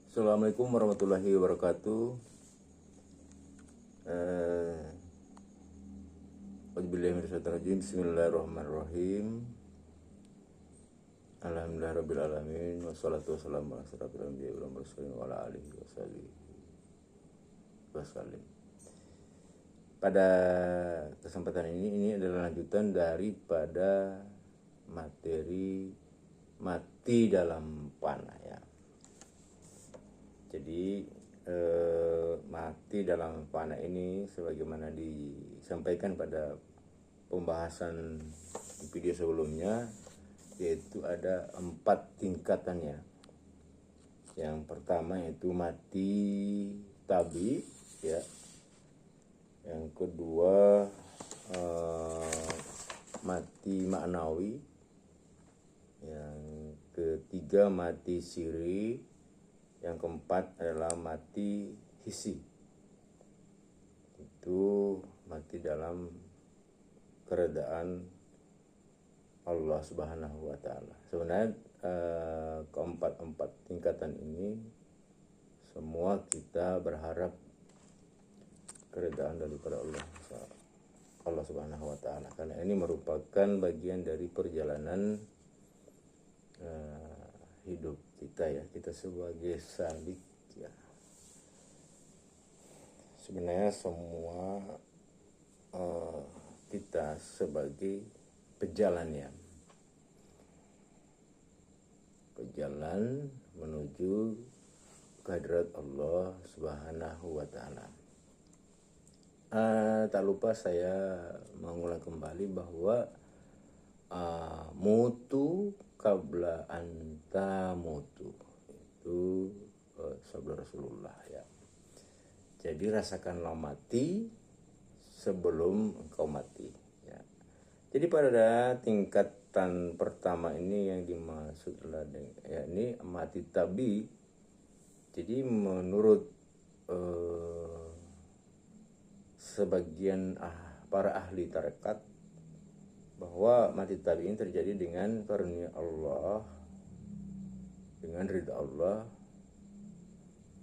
Assalamualaikum warahmatullahi wabarakatuh. Bismillahirrahmanirrahim. Alhamdulillahirabbil wassalatu wassalamu ala asyrofil anbiya'i wal mursalin wa ala alihi wasallim. Pada kesempatan ini adalah lanjutan daripada materi mati dalam panah ya. Jadi mati dalam panah ini sebagaimana disampaikan pada pembahasan video sebelumnya, yaitu ada 4 tingkatannya. Yang pertama yaitu mati tabi ya. Yang kedua mati maknawi. Yang ketiga mati siri. Yang keempat adalah mati hisi. Itu mati dalam keredaan Allah Subhanahu wa taala. Sebenarnya keempat tingkatan ini semua kita berharap keredaan daripada Allah Subhanahu wa taala, karena ini merupakan bagian dari perjalanan hidup kita ya, kita sebagai salik ya. Sebenarnya semua kita sebagai pejalan menuju kehadirat Allah Subhanahu wa taala. Tak lupa saya mengulang kembali bahwa mutu qabla anta mutu, itu sabda Rasulullah ya. Jadi rasakanlah mati sebelum engkau mati ya. Jadi pada tingkatan pertama ini yang dimaksud adalah ya, ini mati tabi. Jadi menurut sebagian para ahli tarekat, bahwa mati tabi ini terjadi dengan karunia Allah, dengan ridha Allah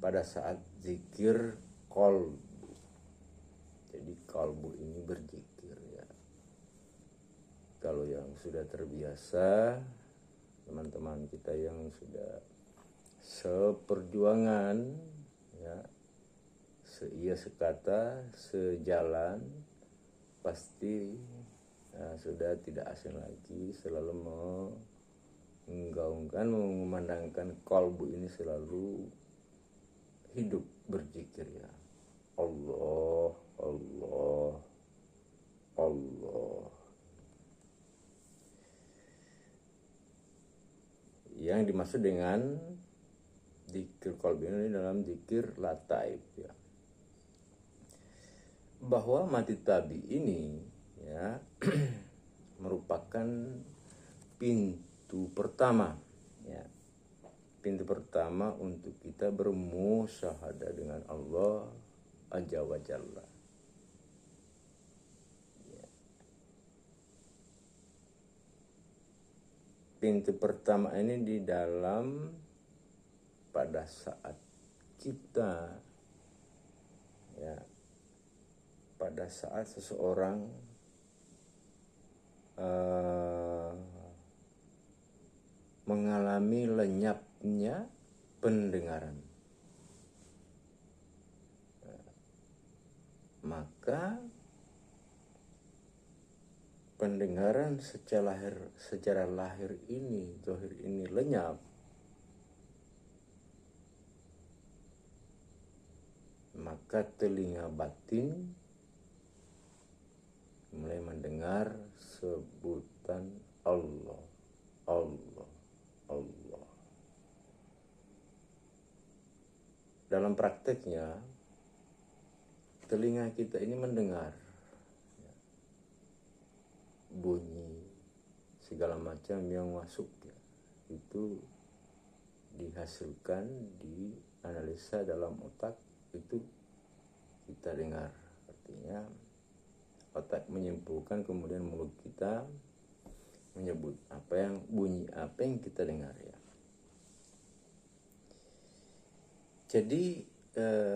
pada saat zikir qalbu. Jadi kalbu ini berzikir ya. Kalau yang sudah terbiasa, teman-teman kita yang sudah seperjuangan ya, seia sekata, sejalan, pasti sudah tidak asing lagi, selalu menggaungkan, mengumandangkan kalbu ini selalu hidup berzikir ya. Allah, Allah, Allah. Yang dimaksud dengan zikir kalbu ini dalam zikir lataif ya, bahwa mati tabi ini ya merupakan pintu pertama ya, pintu pertama untuk kita bermusyahadah dengan Allah Azza wa Jalla ya. Pintu pertama ini di dalam pada saat kita ya, pada saat seseorang mengalami lenyapnya pendengaran, maka pendengaran secara lahir ini, zahir ini lenyap, maka telinga batin mulai mendengar sebutan Allah, Allah, Allah. Dalam prakteknya, telinga kita ini mendengar bunyi segala macam yang masuk ya, itu dihasilkan, dianalisa dalam otak, itu kita dengar. Artinya otak menyimpulkan, kemudian mulut kita menyebut bunyi apa yang kita dengar ya. Jadi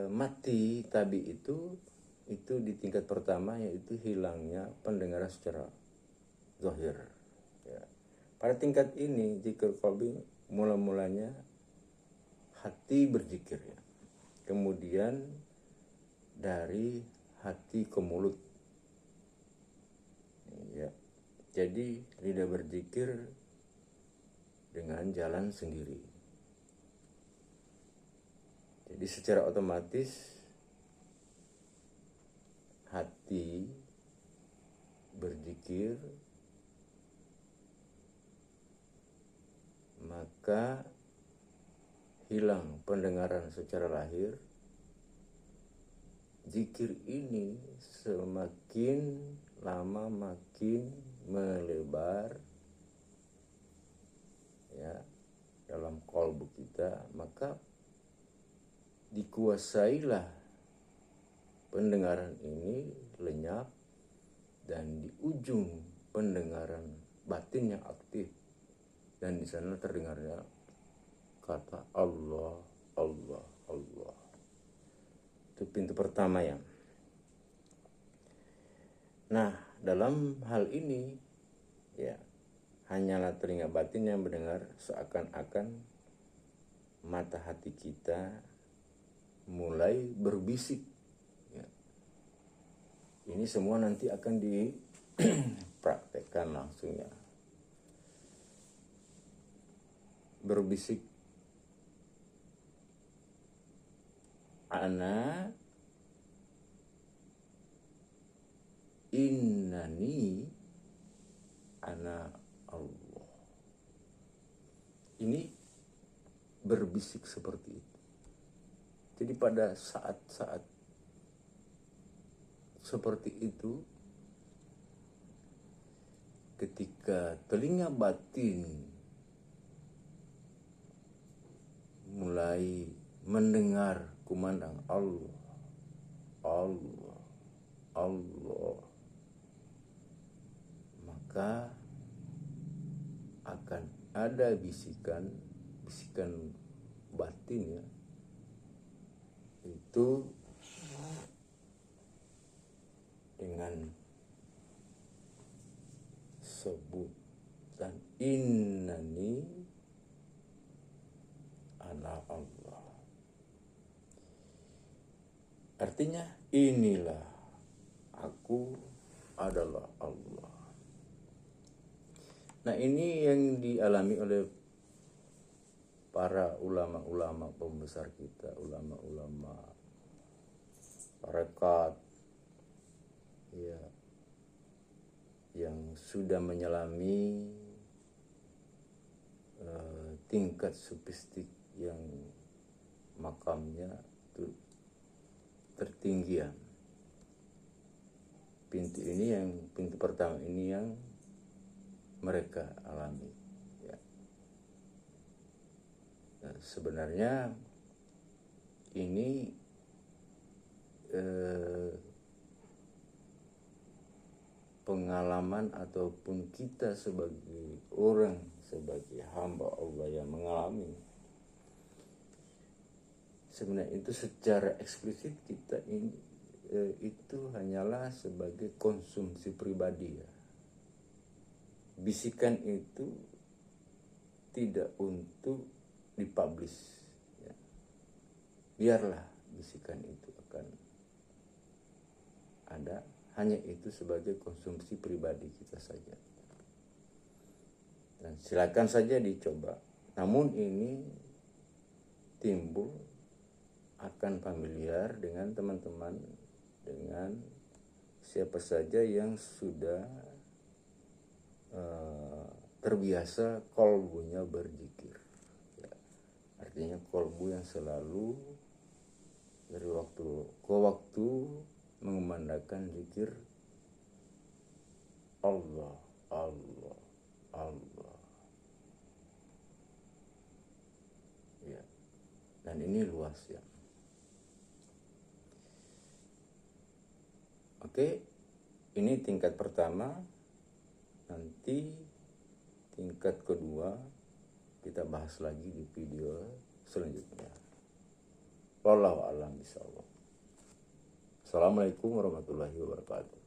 mati tabi itu di tingkat pertama, yaitu hilangnya pendengaran secara zahir. Ya. Pada tingkat ini zikir qalbi mula-mulanya hati berzikir, ya. Kemudian dari hati ke mulut, ya. Jadi lidah berzikir dengan jalan sendiri. Jadi secara otomatis hati berzikir, maka hilang pendengaran secara lahir. Zikir ini semakin lama makin melebar, ya, dalam qalbu kita, maka dikuasailah pendengaran ini lenyap, dan di ujung pendengaran batin yang aktif, dan di sana terdengarnya kata Allah, Allah, Allah. Itu pintu pertama, ya. Nah, dalam hal ini, ya, hanyalah telinga batin yang mendengar, seakan-akan mata hati kita mulai berbisik. Ya. Ini semua nanti akan dipraktekkan langsung, ya. Berbisik, ana innani ana Allah. Ini berbisik seperti itu. Jadi pada saat-saat seperti itu, ketika telinga batin mulai mendengar kumandang Allah, Allah, Allah, maka akan ada bisikan batin, ya, itu dengan sebutan innani ana Allah. Artinya inilah aku adalah Allah. Nah, ini yang dialami oleh para ulama-ulama pembesar kita, ulama-ulama tarekat, ya, yang sudah menyelami tingkat sufistik yang makamnya itu tertinggian. Pintu pertama ini yang mereka alami, ya. Nah, sebenarnya ini pengalaman ataupun kita sebagai orang, sebagai hamba Allah yang mengalami, sebenarnya itu secara eksplisit kita ini itu hanyalah sebagai konsumsi pribadi, ya. Bisikan itu tidak untuk dipublish, ya. Biarlah bisikan itu akan ada, hanya itu sebagai konsumsi pribadi kita saja. Dan silakan saja dicoba. Namun ini timbul akan familiar dengan teman-teman, dengan siapa saja yang sudah terbiasa kolbunya berzikir, ya. Artinya kolbu yang selalu dari waktu ke waktu mengumandangkan zikir Allah, Allah, Allah, ya. Dan ini luas, ya. Oke, ini tingkat pertama. Nanti tingkat kedua kita bahas lagi di video selanjutnya. Wallahu a'lam bishawab. Assalamualaikum warahmatullahi wabarakatuh.